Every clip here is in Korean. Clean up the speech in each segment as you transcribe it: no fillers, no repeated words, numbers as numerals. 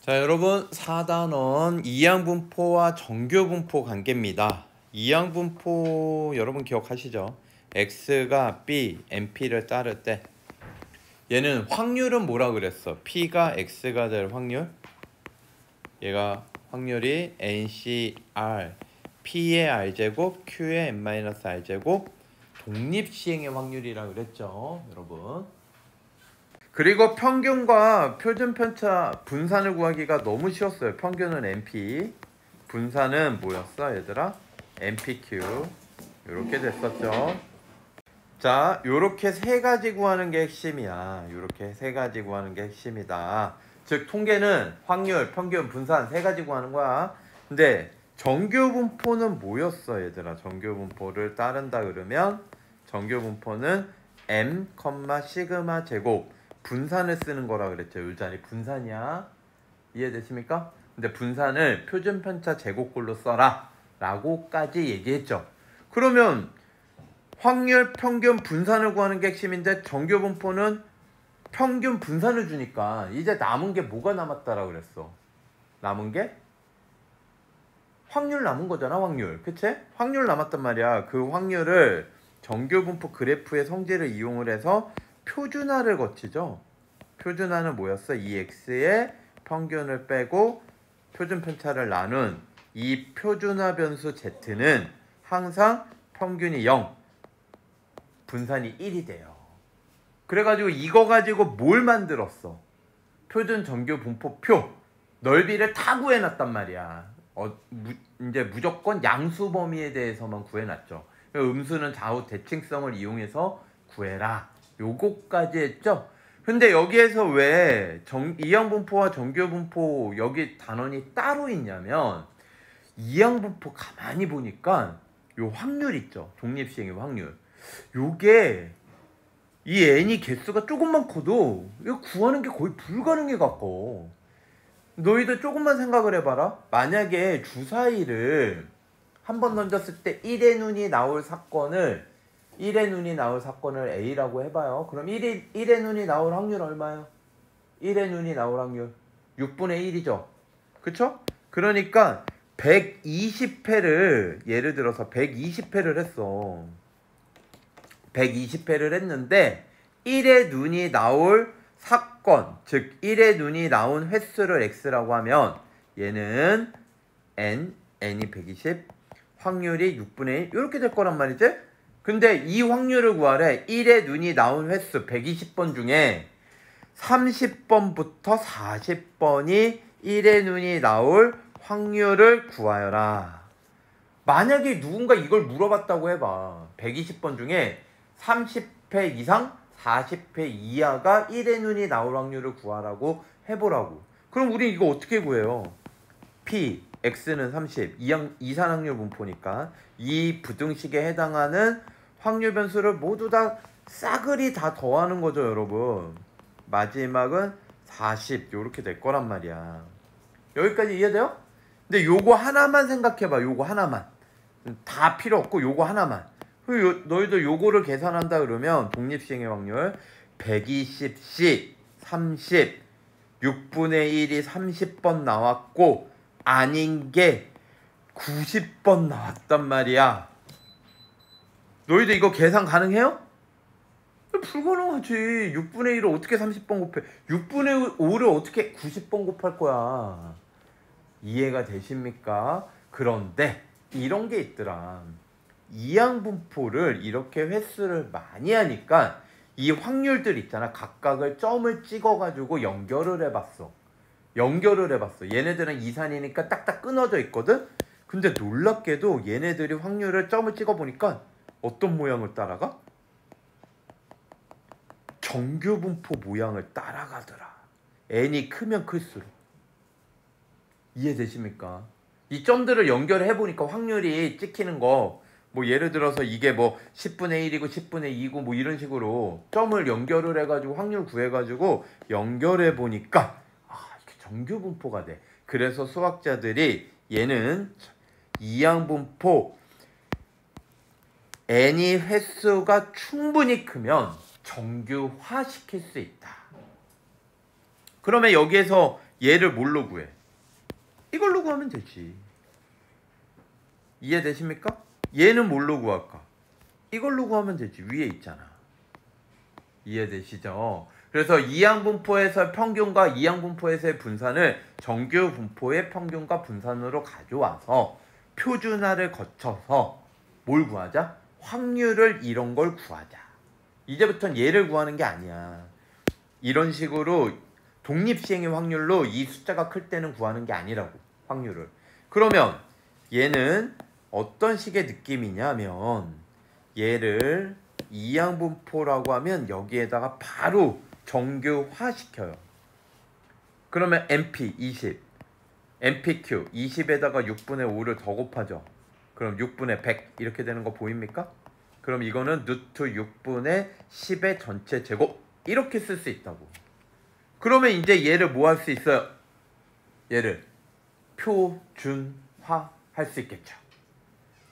자, 여러분 4단원 이항분포와 정교분포 관계입니다. 이항분포 여러분 기억하시죠? x가 b, np를 따를 때 얘는 확률은 뭐라 그랬어? p가 x가 될 확률, 얘가 확률이 ncr, p의 r제곱, q의 n-r제곱, 독립시행의 확률이라 그랬죠, 여러분. 그리고 평균과 표준편차 분산을 구하기가 너무 쉬웠어요. 평균은 NP, 분산은 뭐였어 얘들아? NPQ. 이렇게 됐었죠. 자, 요렇게 세 가지 구하는 게 핵심이야. 요렇게 세 가지 구하는 게 핵심이다. 즉 통계는 확률, 평균, 분산 세 가지 구하는 거야. 근데 정교분포는 뭐였어 얘들아? 정교분포를 따른다 그러면 정교분포는 m, 시그마 제곱 분산을 쓰는 거라 그랬죠. 이 자리 분산이야. 이해되십니까? 근데 분산을 표준편차 제곱꼴로 써라 라고까지 얘기했죠. 그러면 확률, 평균, 분산을 구하는 게 핵심인데 정교분포는 평균, 분산을 주니까 이제 남은 게 뭐가 남았다라 그랬어? 남은 게 확률 남은 거잖아. 확률. 그치? 확률 남았단 말이야. 그 확률을 정교분포 그래프의 성질을 이용을 해서 표준화를 거치죠. 표준화는 뭐였어? 이 x의 평균을 빼고 표준편차를 나눈 이 표준화 변수 z는 항상 평균이 0, 분산이 1이 돼요. 그래가지고 이거 가지고 뭘 만들었어? 표준 정교분포표 넓이를 다 구해놨단 말이야. 이제 무조건 양수 범위에 대해서만 구해놨죠. 음수는 좌우 대칭성을 이용해서 구해라. 요거까지 했죠. 근데 여기에서 왜 이항분포와 정교분포 여기 단원이 따로 있냐면 이항분포 가만히 보니까 요 확률 있죠. 독립시행의 확률. 요게 이 n이 개수가 조금만 커도 이거 구하는 게 거의 불가능해 갖고. 너희들 조금만 생각을 해봐라. 만약에 주사위를 한번 던졌을 때 1의 눈이 나올 사건을 A라고 해봐요. 그럼 1의 눈이 나올 확률 얼마예요? 1의 눈이 나올 확률 6분의 1이죠. 그쵸? 그러니까 120회를 예를 들어서 120회를 했어. 120회를 했는데 1의 눈이 나올 사건, 즉 1의 눈이 나온 횟수를 x라고 하면 얘는 n이 120, 확률이 6분의 1 이렇게 될 거란 말이지? 근데 이 확률을 구하래. 1의 눈이 나온 횟수 120번 중에 30번부터 40번이 1의 눈이 나올 확률을 구하여라. 만약에 누군가 이걸 물어봤다고 해봐. 120번 중에 30회 이상 40회 이하가 1의 눈이 나올 확률을 구하라고 해보라고. 그럼 우리 이거 어떻게 구해요? P, X는 30, 이산확률 분포니까 이 부등식에 해당하는 확률 변수를 모두 다 싸그리 다 더하는 거죠, 여러분. 마지막은 40 요렇게 될 거란 말이야. 여기까지 이해돼요? 근데 요거 하나만 생각해봐. 요거 하나만. 다 필요 없고 요거 하나만. 너희들 요거를 계산한다 그러면 독립시행의 확률 120C 30 6분의 1이 30번 나왔고 아닌 게 90번 나왔단 말이야. 너희들 이거 계산 가능해요? 불가능하지. 6분의 1을 어떻게 30번 곱해? 6분의 5를 어떻게 90번 곱할 거야? 이해가 되십니까? 그런데 이런 게 있더라. 이항분포를 이렇게 횟수를 많이 하니까 이 확률들 있잖아. 각각을 점을 찍어가지고 연결을 해봤어. 얘네들은 이산이니까 딱딱 끊어져 있거든? 근데 놀랍게도 얘네들이 확률을 점을 찍어보니까 어떤 모양을 따라가? 정교분포 모양을 따라가더라. n이 크면 클수록. 이해되십니까? 이 점들을 연결해보니까 확률이 찍히는 거, 뭐 예를 들어서 이게 뭐 10분의 1이고 10분의 2고 뭐 이런 식으로 점을 연결을 해가지고 확률 구해가지고 연결해보니까 이렇게 정교분포가 돼. 그래서 수학자들이 얘는 이항분포 n이 횟수가 충분히 크면 정규화 시킬 수 있다. 그러면 여기에서 얘를 뭘로 구해? 이걸로 구하면 되지. 이해되십니까? 얘는 뭘로 구할까? 이걸로 구하면 되지. 위에 있잖아. 이해되시죠? 그래서 이항분포에서 평균과 이항분포에서의 분산을 정규분포의 평균과 분산으로 가져와서 표준화를 거쳐서 뭘 구하자? 확률을 이런 걸 구하자. 이제부터는 얘를 구하는 게 아니야. 이런 식으로 독립시행의 확률로 이 숫자가 클 때는 구하는 게 아니라고. 확률을. 그러면 얘는 어떤 식의 느낌이냐면 얘를 이항분포라고 하면 여기에다가 바로 정규화 시켜요. 그러면 MP 20, MPQ 20에다가 6분의 5를 더 곱하죠. 그럼 6분의 100 이렇게 되는 거 보입니까? 그럼 이거는 루트 6분의 10의 전체 제곱 이렇게 쓸 수 있다고. 그러면 이제 얘를 뭐 할 수 있어요? 얘를 표준화 할 수 있겠죠.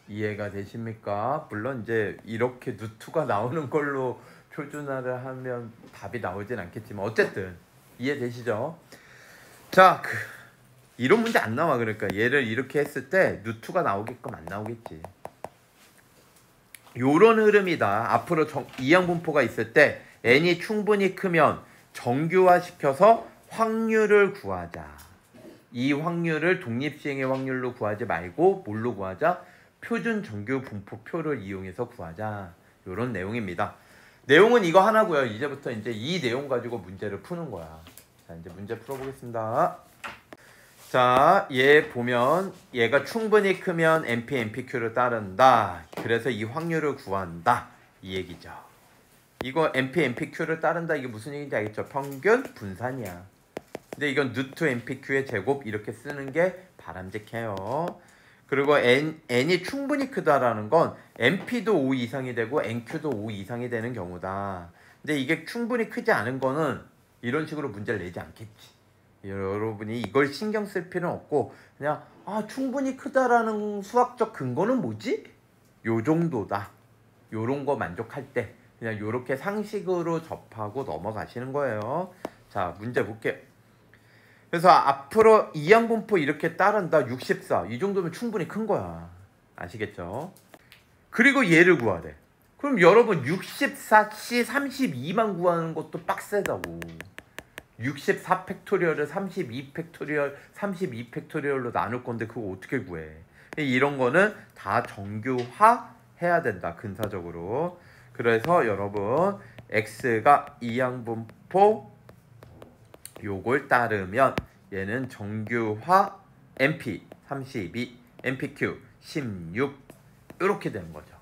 이해가 되십니까? 물론 이제 이렇게 루트가 나오는 걸로 표준화를 하면 답이 나오진 않겠지만 어쨌든 이해되시죠? 자, 이런 문제 안 나와. 그러니까 얘를 이렇게 했을 때 루트가 나오게끔 안 나오겠지. 요런 흐름이다. 앞으로 이항분포가 있을 때 n이 충분히 크면 정규화 시켜서 확률을 구하자. 이 확률을 독립시행의 확률로 구하지 말고 뭘로 구하자? 표준 정규 분포표를 이용해서 구하자. 요런 내용입니다. 내용은 이거 하나고요. 이제부터 이제 이 내용 가지고 문제를 푸는 거야. 자, 이제 문제 풀어보겠습니다. 자, 얘 보면 얘가 충분히 크면 NP, NPQ를 따른다. 그래서 이 확률을 구한다. 이 얘기죠. 이거 NP, NPQ를 따른다. 이게 무슨 얘기인지 알겠죠? 평균 분산이야. 근데 이건 루트 NPQ의 제곱 이렇게 쓰는 게 바람직해요. 그리고 n이 충분히 크다라는 건 NP도 5 이상이 되고 NQ도 5 이상이 되는 경우다. 근데 이게 충분히 크지 않은 거는 이런 식으로 문제를 내지 않겠지. 여러분이 이걸 신경 쓸 필요는 없고 그냥 충분히 크다라는 수학적 근거는 뭐지? 요 정도다. 요런 거 만족할 때 그냥 요렇게 상식으로 접하고 넘어가시는 거예요. 자, 문제 볼게요. 그래서 앞으로 이항분포 이렇게 따른다. 64. 이 정도면 충분히 큰 거야. 아시겠죠? 그리고 얘를 구하래. 그럼 여러분 64C 32만 구하는 것도 빡세다고. 64 팩토리얼을 32 팩토리얼, 32 팩토리얼로 나눌 건데 그거 어떻게 구해? 이런 거는 다 정규화 해야 된다. 근사적으로. 그래서 여러분 X가 이항분포 요걸 따르면 얘는 정규화 MP 32, MPQ 16 이렇게 되는 거죠.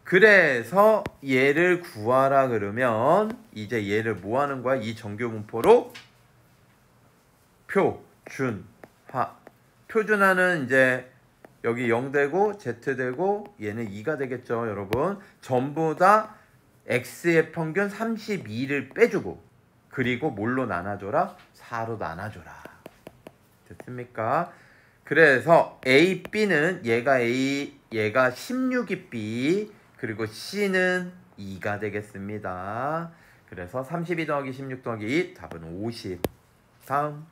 그래서 얘를 구하라 그러면 이제 얘를 뭐 하는 거야? 이 정규분포로 표준화. 표준화는 이제 여기 0 되고 Z 되고 얘는 2가 되겠죠, 여러분. 전부 다 X의 평균 32를 빼주고 그리고 뭘로 나눠줘라? 4로 나눠줘라. 됐습니까? 그래서 A, B는 얘가 A, 얘가 16이 B, 그리고 C는 2가 되겠습니다. 그래서 32 더하기 16 더하기 2, 답은 50. 다음.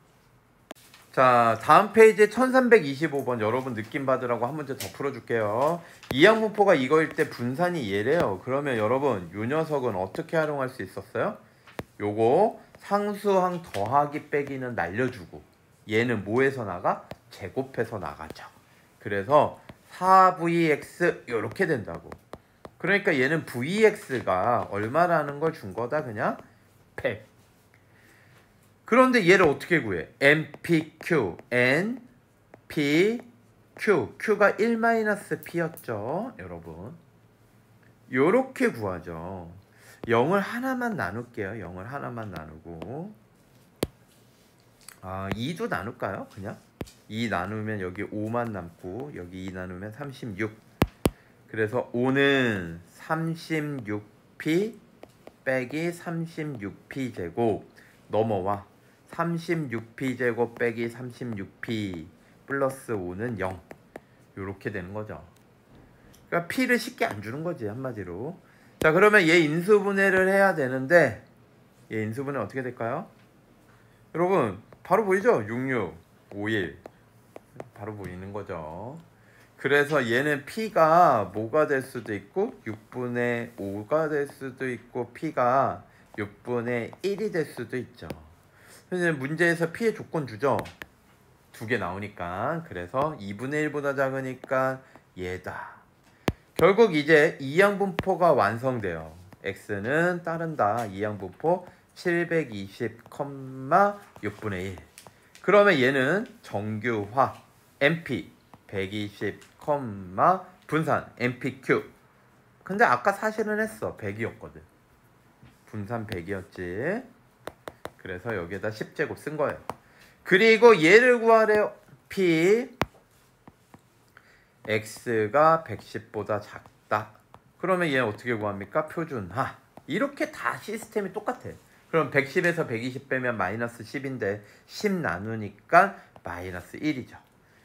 자, 다음 페이지 1325번 여러분 느낌 받으라고 한 문제 더 풀어줄게요. 이항분포가 이거일 때 분산이 얘래요. 그러면 여러분 요 녀석은 어떻게 활용할 수 있었어요? 요거 상수항 더하기 빼기는 날려주고 얘는 뭐에서 나가? 제곱해서 나가죠. 그래서 4VX 요렇게 된다고. 그러니까 얘는 VX가 얼마라는 걸 준 거다. 그냥 100. 그런데 얘를 어떻게 구해? MPQ, NPQ, Q가 1-P였죠. 여러분 요렇게 구하죠. 0을 하나만 나눌게요. 0을 하나만 나누고 2도 나눌까요? 그냥 2 나누면 여기 5만 남고 여기 2 나누면 36. 그래서 5는 36P 빼기 36P 제곱 넘어와 36P 제곱 빼기 36P 플러스 5는 0. 요렇게 되는 거죠. 그러니까 P를 쉽게 안 주는 거지, 한마디로. 자, 그러면 얘 인수분해를 해야 되는데 얘 인수분해 어떻게 될까요? 여러분 바로 보이죠? 66, 51 바로 보이는 거죠. 그래서 얘는 P가 뭐가 될 수도 있고 6분의 5가 될 수도 있고 P가 6분의 1이 될 수도 있죠. 그래서 문제에서 P의 조건 주죠. 두 개 나오니까. 그래서 2분의 1보다 작으니까 얘다. 결국 이제 이항분포가 완성돼요. x는 따른다. 이항분포 720,6분의 1. 그러면 얘는 정규화 MP 120, 분산 MPQ. 근데 아까 사실은 했어. 100이었거든. 분산 100이었지. 그래서 여기에다 10제곱 쓴 거예요. 그리고 얘를 구하래요. P x가 110보다 작다. 그러면 얘 어떻게 구합니까? 표준화. 이렇게 다 시스템이 똑같아. 그럼 110에서 120 빼면 마이너스 10인데 10 나누니까 마이너스 1이죠.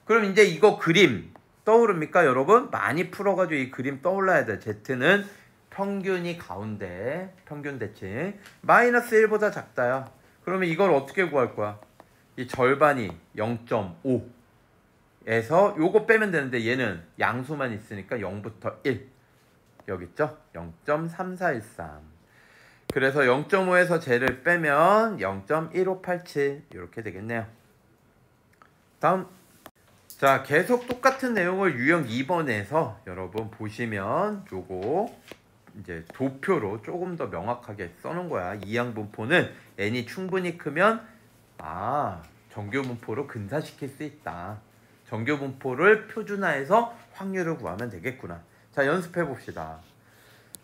그럼 이제 이거 그림 떠오릅니까 여러분? 많이 풀어가지고 이 그림 떠올라야 돼. Z는 평균이 가운데 평균 대칭 마이너스 1보다 작다요. 그러면 이걸 어떻게 구할 거야? 이 절반이 0.5에서 요거 빼면 되는데 얘는 양수만 있으니까 0부터 1 여기 있죠? 0.3413. 그래서 0.5에서 쟤를 빼면 0.1587 이렇게 되겠네요. 다음. 자, 계속 똑같은 내용을 유형 2번에서 여러분 보시면 요거 이제 도표로 조금 더 명확하게 써놓은 거야. 이항분포는 n이 충분히 크면 정규분포로 근사시킬 수 있다. 정규분포를 표준화해서 확률을 구하면 되겠구나. 자, 연습해 봅시다.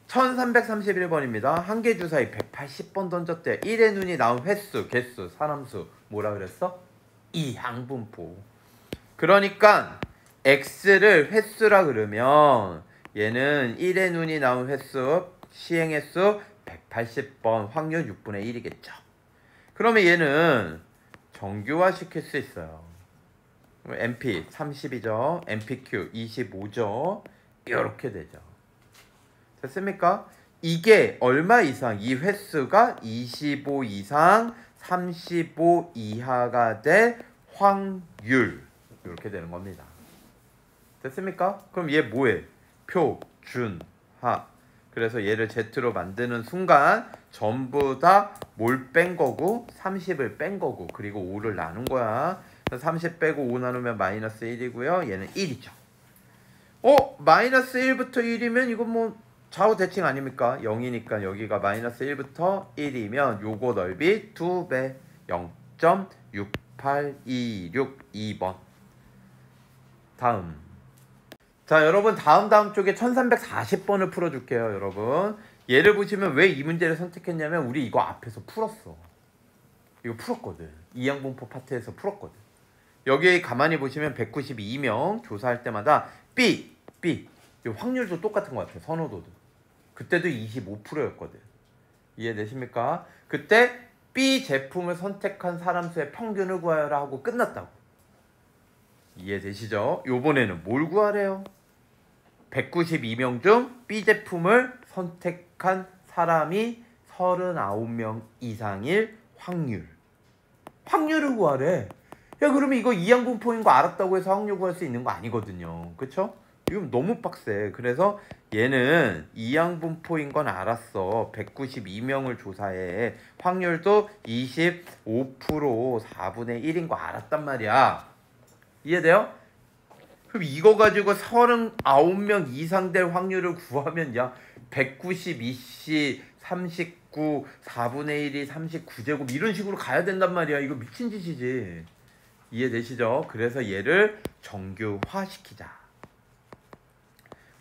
1331번입니다. 한 개 주사위 180번 던졌대. 1의 눈이 나온 횟수, 개수, 사람수 뭐라 그랬어? 이항분포. 그러니까 x를 횟수라 그러면 얘는 1의 눈이 나온 횟수, 시행횟수 180번, 확률 6분의 1이겠죠. 그러면 얘는 정규화 시킬 수 있어요. MP 30이죠. MPQ 25죠. 이렇게 되죠. 됐습니까? 이게 얼마 이상? 이 횟수가 25 이상 35 이하가 될 확률. 이렇게 되는 겁니다. 됐습니까? 그럼 얘 뭐해? 표준화. 그래서 얘를 Z로 만드는 순간 전부 다 뭘 뺀 거고 30을 뺀 거고 그리고 5를 나눈 거야. 30 빼고 5 나누면 마이너스 1이고요. 얘는 1이죠. 마이너스 1부터 1이면 이건 뭐 좌우 대칭 아닙니까? 0이니까 여기가 마이너스 1부터 1이면 요거 넓이 2배 0.68262번. 다음. 자, 여러분 다음 쪽에 1340번을 풀어줄게요. 여러분 얘를 보시면 왜 이 문제를 선택했냐면 우리 이거 앞에서 풀었어. 이거 풀었거든. 이항분포 파트에서 풀었거든. 여기 가만히 보시면 192명 조사할 때마다 B 이 확률도 똑같은 것 같아요. 선호도도. 그때도 25%였거든. 이해되십니까? 그때 B 제품을 선택한 사람 수의 평균을 구하여라 하고 끝났다고. 이해되시죠? 요번에는 뭘 구하래요? 192명 중 B 제품을 선택한 사람이 39명 이상일 확률. 확률을 구하래. 야, 그러면 이거 이항분포인 거 알았다고 해서 확률 구할 수 있는 거 아니거든요. 그쵸? 이건 너무 빡세. 그래서 얘는 이항분포인 건 알았어. 192명을 조사해. 확률도 25% 4분의 1인 거 알았단 말이야. 이해돼요? 그럼 이거 가지고 39명 이상 될 확률을 구하면 야 192씨 39 4분의 1이 39제곱 이런 식으로 가야 된단 말이야. 이거 미친 짓이지. 이해되시죠? 그래서 얘를 정규화시키자.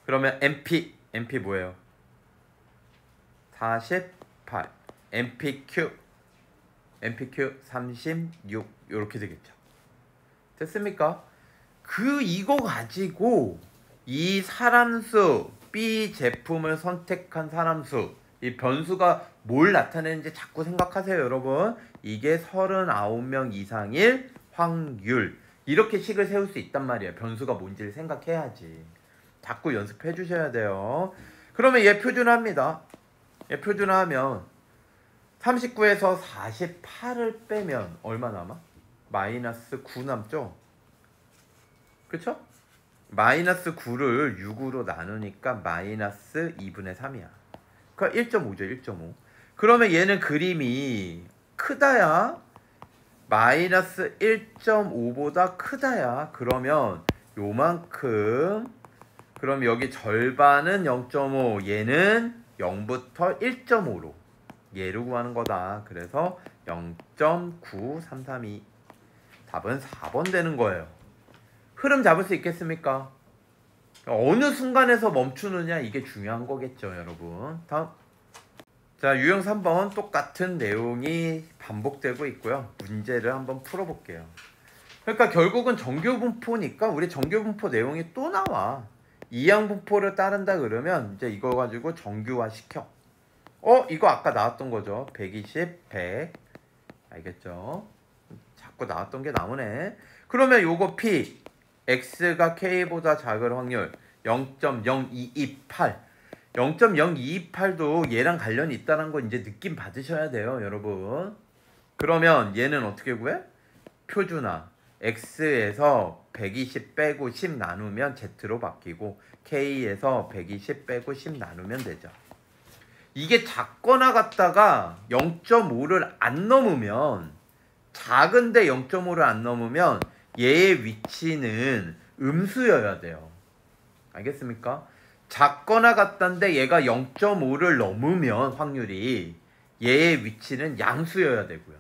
그러면 MP 뭐예요? 48 MPQ 36 이렇게 되겠죠. 됐습니까? 이거 가지고 이 사람수 B 제품을 선택한 사람수 이 변수가 뭘 나타내는지 자꾸 생각하세요. 여러분 이게 39명 이상일 확률 이렇게 식을 세울 수 있단 말이에요. 변수가 뭔지를 생각해야지. 자꾸 연습해 주셔야 돼요. 그러면 얘 표준화합니다. 얘 표준화하면 39에서 48을 빼면 얼마 남아? 마이너스 9 남죠? 그쵸? 마이너스 9를 6으로 나누니까 마이너스 2분의 3이야. 그러니까 1.5죠. 1.5. 그러면 얘는 그림이 크다야? 마이너스 1.5보다 크다야? 그러면 요만큼. 그럼 여기 절반은 0.5, 얘는 0부터 1.5로 얘를 구하는 거다. 그래서 0.9332. 답은 4번 되는 거예요. 흐름 잡을 수 있겠습니까? 어느 순간에서 멈추느냐, 이게 중요한 거겠죠, 여러분. 다음. 자, 유형 3번 똑같은 내용이 반복되고 있고요. 문제를 한번 풀어볼게요. 그러니까 결국은 정규분포니까 우리 정규분포 내용이 또 나와. 이항분포를 따른다 그러면 이제 이거 가지고 정규화 시켜. 이거 아까 나왔던 거죠. 120, 100. 알겠죠? 자꾸 나왔던 게 나오네. 그러면 요거 P, X가 K보다 작을 확률 0.0228. 0.0228도 얘랑 관련이 있다는 거 이제 느낌 받으셔야 돼요, 여러분. 그러면 얘는 어떻게 구해? 표준화. X에서 120 빼고 10 나누면 Z로 바뀌고 K에서 120 빼고 10 나누면 되죠. 이게 작거나 같다가 0.5를 안 넘으면, 작은데 0.5를 안 넘으면 얘의 위치는 음수여야 돼요. 알겠습니까? 작거나 같다는데 얘가 0.5를 넘으면 확률이 얘의 위치는 양수여야 되고요.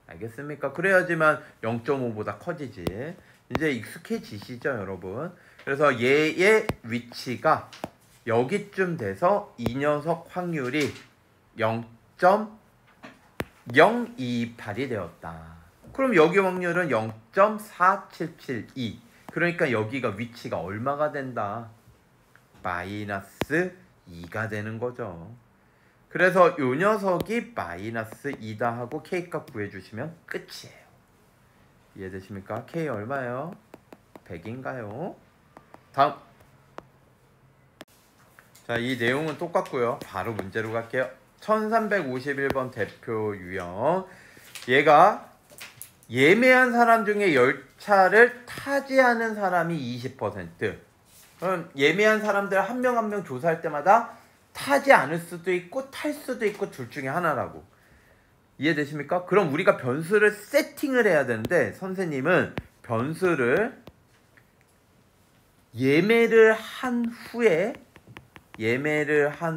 알겠습니까? 그래야지만 0.5보다 커지지. 이제 익숙해지시죠, 여러분? 그래서 얘의 위치가 여기쯤 돼서 이 녀석 확률이 0.0228이 되었다. 그럼 여기 확률은 0.4772. 그러니까 여기가 위치가 얼마가 된다? 마이너스 2가 되는 거죠. 그래서 요 녀석이 마이너스 2다 하고 K값 구해주시면 끝이에요. 이해되십니까? K 얼마예요? 100인가요? 다음. 자, 이 내용은 똑같고요. 바로 문제로 갈게요. 1351번 대표 유형. 얘가 예매한 사람 중에 열차를 타지 않은 사람이 20%. 그럼 예매한 사람들 한 명 한 명 조사할 때마다 타지 않을 수도 있고 탈 수도 있고 둘 중에 하나라고. 이해되십니까? 그럼 우리가 변수를 세팅을 해야 되는데 선생님은 변수를 예매를 한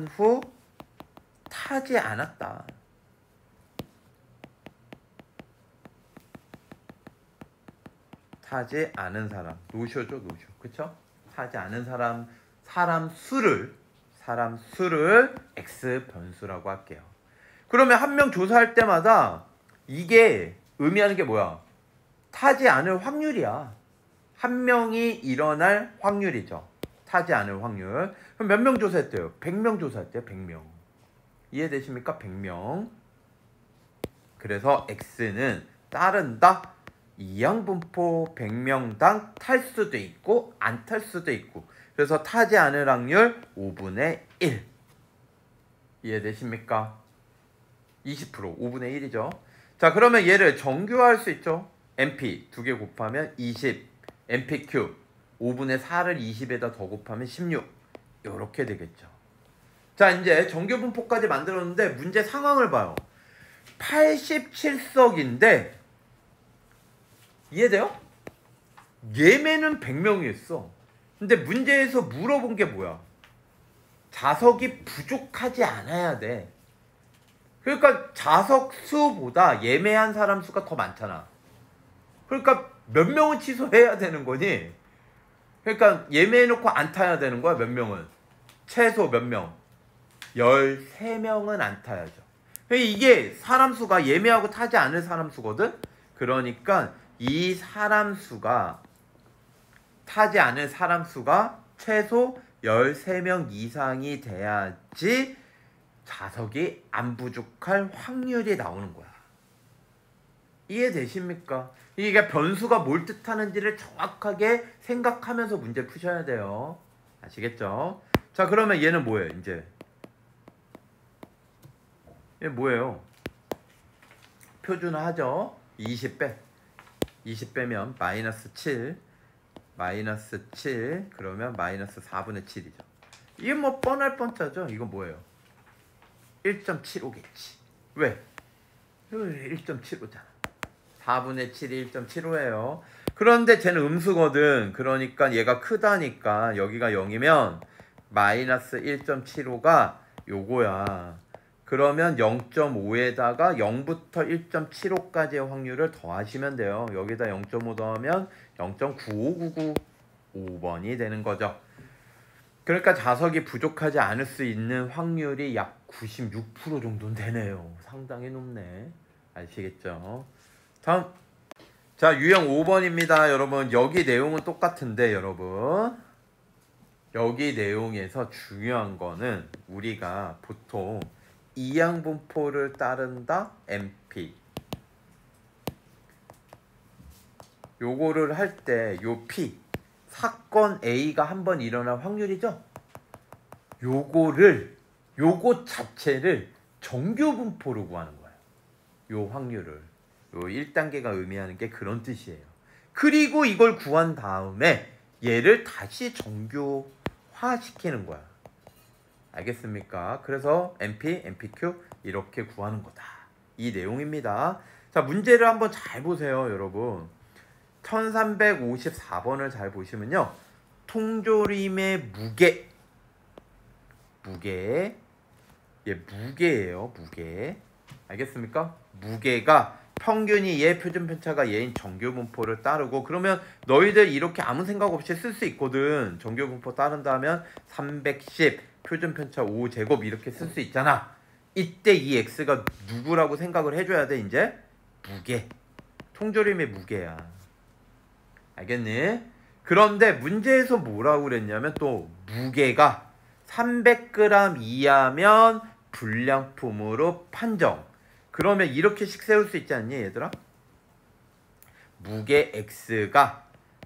후 타지 않았다. 타지 않은 사람. 노쇼죠, 노쇼. 그쵸? 타지 않은 사람 수를 X 변수라고 할게요. 그러면 한 명 조사할 때마다 이게 의미하는 게 뭐야? 타지 않을 확률이야. 한 명이 일어날 확률이죠. 타지 않을 확률. 그럼 몇 명 조사했대요? 100명 조사했대요. 100명. 이해되십니까? 100명. 그래서 X는 따른다. 이항분포 100명당 탈 수도 있고 안 탈 수도 있고. 그래서 타지 않을 확률 5분의 1. 이해되십니까? 20%, 5분의 1이죠. 자, 그러면 얘를 정규화할 수 있죠. MP 2개 곱하면 20, MPQ 5분의 4를 20에다 더 곱하면 16. 이렇게 되겠죠. 자, 이제 정규분포까지 만들었는데 문제 상황을 봐요. 87석인데 이해돼요? 예매는 100명이었어. 근데 문제에서 물어본 게 뭐야? 좌석이 부족하지 않아야 돼. 그러니까 좌석 수보다 예매한 사람 수가 더 많잖아. 그러니까 몇 명은 취소해야 되는 거니? 그러니까 예매해놓고 안 타야 되는 거야, 몇 명은. 최소 몇 명? 13명은 안 타야죠. 이게 사람 수가 예매하고 타지 않을 사람 수거든? 그러니까 이 사람 수가, 타지 않을 사람 수가 최소 13명 이상이 돼야지 좌석이 안 부족할 확률이 나오는 거야. 이해되십니까? 이게 변수가 뭘 뜻하는지를 정확하게 생각하면서 문제 푸셔야 돼요. 아시겠죠? 자, 그러면 얘는 뭐예요, 이제? 얘 뭐예요? 표준화 하죠? 20 빼. 20 빼면 마이너스 7. 마이너스 7 그러면 마이너스 4분의 7이죠. 이게 뭐 뻔할 뻔짜죠. 이건 뭐예요? 1.75겠지. 왜? 1.75잖아. 4분의 7이 1.75예요. 그런데 쟤는 음수거든. 그러니까 얘가 크다니까 여기가 0이면 마이너스 1.75가 요거야. 그러면 0.5에다가 0부터 1.75까지의 확률을 더하시면 돼요. 여기다 0.5 더하면 0.95995번이 되는 거죠. 그러니까 자석이 부족하지 않을 수 있는 확률이 약 96% 정도는 되네요. 상당히 높네. 아시겠죠? 다음. 자, 유형 5번입니다. 여러분, 여기 내용은 똑같은데 여러분, 여기 내용에서 중요한 거는 우리가 보통 이항분포를 따른다 MP 요거를 할 때 요 P 사건 A가 한번 일어날 확률이죠. 요거 자체를 정규분포로 구하는 거예요. 요 확률을. 요 1단계가 의미하는 게 그런 뜻이에요. 그리고 이걸 구한 다음에 얘를 다시 정규화 시키는 거야. 알겠습니까? 그래서 MP, MPQ 이렇게 구하는 거다. 이 내용입니다. 자, 문제를 한번 잘 보세요, 여러분. 1354번을 잘 보시면요. 통조림의 무게. 얘 무게예요, 무게. 알겠습니까? 무게가 평균이 얘, 표준편차가 얘인 정규분포를 따르고, 그러면 너희들 이렇게 아무 생각 없이 쓸 수 있거든. 정규분포 따른다 하면 310 표준편차 5제곱 이렇게 쓸 수 있잖아. 이때 이 x가 누구라고 생각을 해줘야 돼. 이제 무게, 통조림의 무게야. 알겠니? 그런데 문제에서 뭐라고 그랬냐면 또 무게가 300g 이하면 불량품으로 판정. 그러면 이렇게씩 세울 수 있지 않니, 얘들아? 무게 x가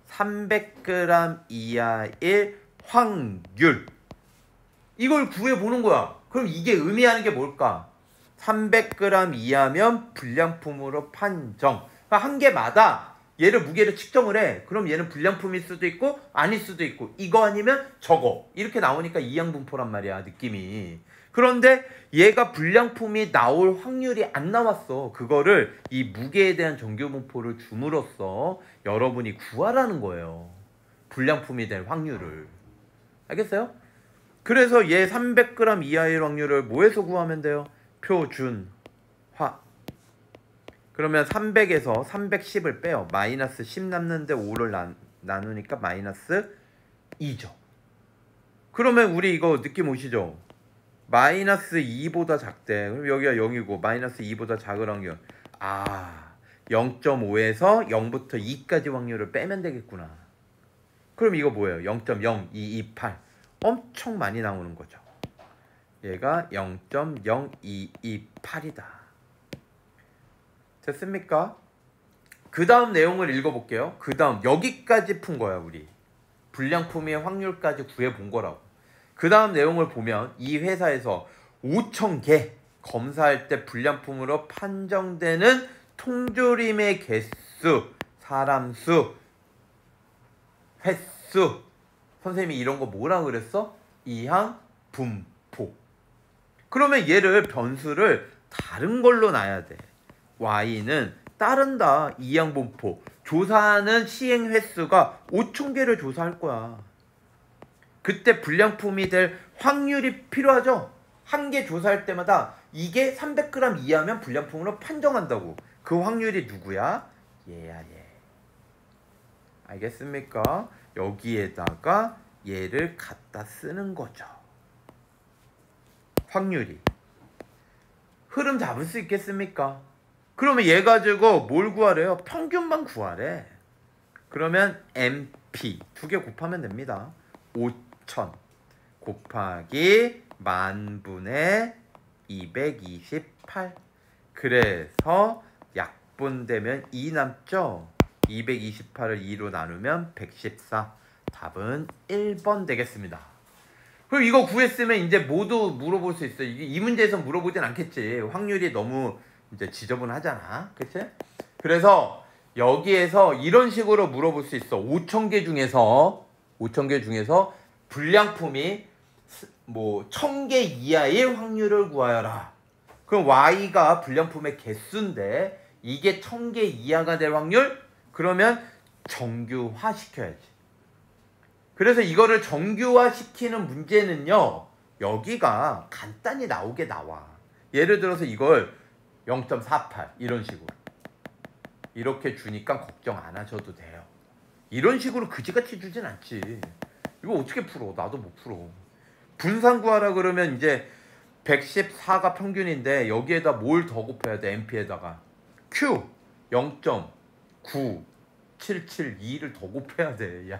300g 이하일 확률. 이걸 구해보는 거야. 그럼 이게 의미하는 게 뭘까? 300g 이하면 불량품으로 판정. 그러니까 한 개마다 얘를 무게를 측정을 해. 그럼 얘는 불량품일 수도 있고 아닐 수도 있고, 이거 아니면 저거, 이렇게 나오니까 이항분포란 말이야, 느낌이. 그런데 얘가 불량품이 나올 확률이 안 나왔어. 그거를 이 무게에 대한 정규분포를 줌으로써 여러분이 구하라는 거예요. 불량품이 될 확률을. 알겠어요? 그래서 얘 300g 이하의 확률을 뭐에서 구하면 돼요? 표준화. 그러면 300에서 310을 빼요. 마이너스 10 남는데 5를 나누니까 마이너스 2죠. 그러면 우리 이거 느낌 오시죠? 마이너스 2보다 작대. 그럼 여기가 0이고 마이너스 2보다 작을 확률. 0.5에서 0부터 2까지 확률을 빼면 되겠구나. 그럼 이거 뭐예요? 0.0228. 엄청 많이 나오는 거죠. 얘가 0.0228이다. 됐습니까? 그 다음 내용을 읽어볼게요. 그 다음 여기까지 푼 거야, 우리. 불량품의 확률까지 구해본 거라고. 그 다음 내용을 보면 이 회사에서 5,000개 검사할 때 불량품으로 판정되는 통조림의 개수, 사람 수, 횟수. 선생님이 이런 거 뭐라 그랬어? 이항 분포. 그러면 얘를 변수를 다른 걸로 놔야 돼. y는 따른다. 이항 분포. 조사하는 시행 횟수가 5,000개를 조사할 거야. 그때 불량품이 될 확률이 필요하죠. 한 개 조사할 때마다 이게 300g 이하면 불량품으로 판정한다고. 그 확률이 누구야? 얘야, 얘. 알겠습니까? 여기에다가 얘를 갖다 쓰는 거죠. 확률이. 흐름 잡을 수 있겠습니까? 그러면 얘 가지고 뭘 구하래요? 평균만 구하래. 그러면 MP 두 개 곱하면 됩니다. 5,000 곱하기 10,000분의 228. 그래서 약분되면 2 남죠? 228을 2로 나누면 114. 답은 1번 되겠습니다. 그럼 이거 구했으면 이제 모두 물어볼 수 있어. 이 문제에서 물어보진 않겠지. 확률이 너무 이제 지저분하잖아. 그치? 그래서 여기에서 이런 식으로 물어볼 수 있어. 5,000개 중에서 불량품이 뭐 1,000개 이하일 확률을 구하여라. 그럼 y가 불량품의 개수인데 이게 1,000개 이하가 될 확률? 그러면 정규화 시켜야지. 그래서 이거를 정규화 시키는 문제는요, 여기가 간단히 나오게 나와. 예를 들어서 이걸 0.48 이런 식으로 이렇게 주니까 걱정 안 하셔도 돼요. 이런 식으로 그지같이 주진 않지. 이거 어떻게 풀어? 나도 못 풀어. 분산 구하라 그러면 이제 114가 평균인데 여기에다 뭘 더 곱해야 돼? MP에다가 Q 0.9772를 더 곱해야 돼. 야,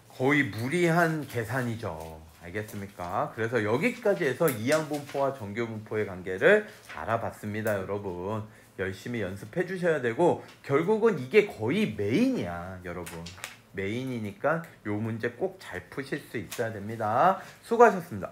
거의 무리한 계산이죠. 알겠습니까? 그래서 여기까지 해서 이항분포와 정규분포의 관계를 알아봤습니다. 여러분 열심히 연습해 주셔야 되고, 결국은 이게 거의 메인이야. 여러분 메인이니까 요 문제 꼭 잘 푸실 수 있어야 됩니다. 수고하셨습니다.